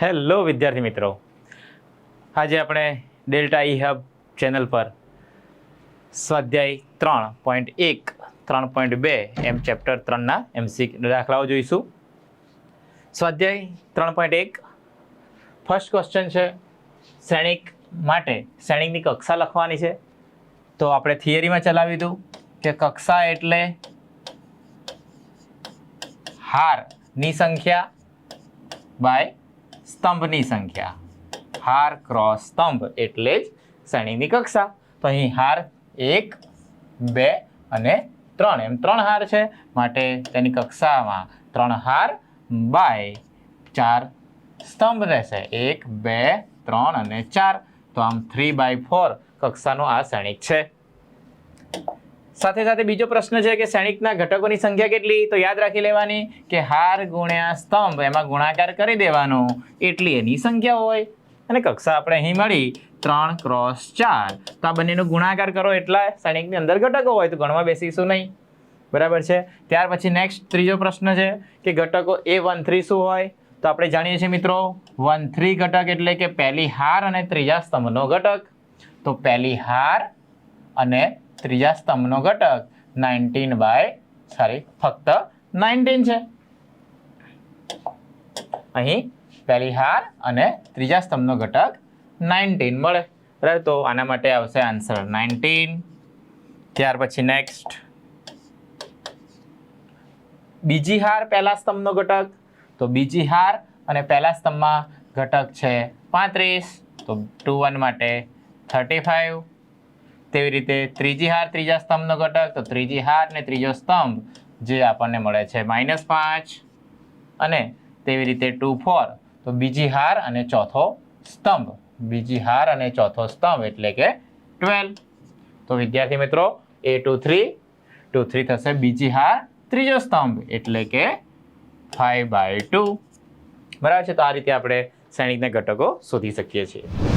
Hello વિદ્યાર્થી મિત્રો, આજે આપણે ડેલ્ટા ઈ હબ ચેનલ પર સ્વાધ્યાય 3.1 3.2 એમ ચેપ્ટર 3ના એમસી દાખલાઓ જોઈશું. સ્વાધ્યાય 3.1 ફર્સ્ટ ક્વેશ્ચન છે, શ્રેણિક માટે શ્રેણિકની કક્ષા લખવાની છે. તો આપણે થિયરીમાં ચલાવી દઉં કે કક્ષા એટલે હારની સંખ્યા બાય સ્તંભની સંખ્યા. હાર ક્રોસ સ્તંભ એટલે જ શ્રેણીની કક્ષા. તો અહીં હાર 1, 2 અને 3 એમ 3 હાર છે, માટે તેની કક્ષામાં 3 હાર બાય 4 સ્તંભ રહેશે. 1, 2, 3 અને 4. તો આમ 3/4 કક્ષાનો આ શ્રેણિક છે. સાથે સાથે બીજો પ્રશ્ન છે કે શ્રેણિકના ઘટકોની સંખ્યા કેટલી? તો યાદ રાખી લેવાની કે હાર ગુણ્યા સ્તંભ એમાં ગુણાકાર કરી દેવાનો એટલી એની સંખ્યા હોય. અને કક્ષા આપણે અહીં મળી 3 ક્રોસ 4. તો આ બંનેનો ગુણાકાર કરો એટલા શ્રેણિકની અંદર ઘટકો હોય, તો ગણવા બેસીશું નહીં. બરાબર છે. ત્યાર પછી નેક્સ્ટ ત્રીજો પ્રશ્ન છે કે ઘટકો A13 શું હોય? તો આપણે જાણીએ છીએ મિત્રો 13 ઘટક એટલે કે પહેલી હાર અને ત્રીજા સ્તંભનો ઘટક. તો પહેલી હાર અને ત્રીજા સ્તંભનો ઘટક ફક્ત 19 છે. અહીં પહેલી હાર અને ત્રીજા સ્તંભનો ઘટક 19 મળે. બરાબર, તો આના માટે આવશે આન્સર 19. ત્યાર પછી નેક્સ્ટ બીજી હાર પહેલા સ્તંભનો ઘટક. તો બીજી હાર અને પહેલા સ્તંભમાં ઘટક છે 35. તો 2 1 માટે 35. તેવી રીતે ત્રીજી હાર ત્રીજા સ્તંભનો ઘટક. તો ત્રીજી હાર ને ત્રીજો સ્તંભ જે આપણને મળે છે -5. અને તેવી રીતે 2 4. તો બીજી હાર અને ચોથો સ્તંભ. બીજી હાર અને ચોથો સ્તંભ એટલે કે 12. તો વિદ્યાર્થી મિત્રો A23 થશે બીજી હાર ત્રીજો સ્તંભ એટલે કે 5/2. બરાબર છે. તો આ રીતે આપણે શ્રેણિકના ઘટકો શોધી શકીએ છીએ.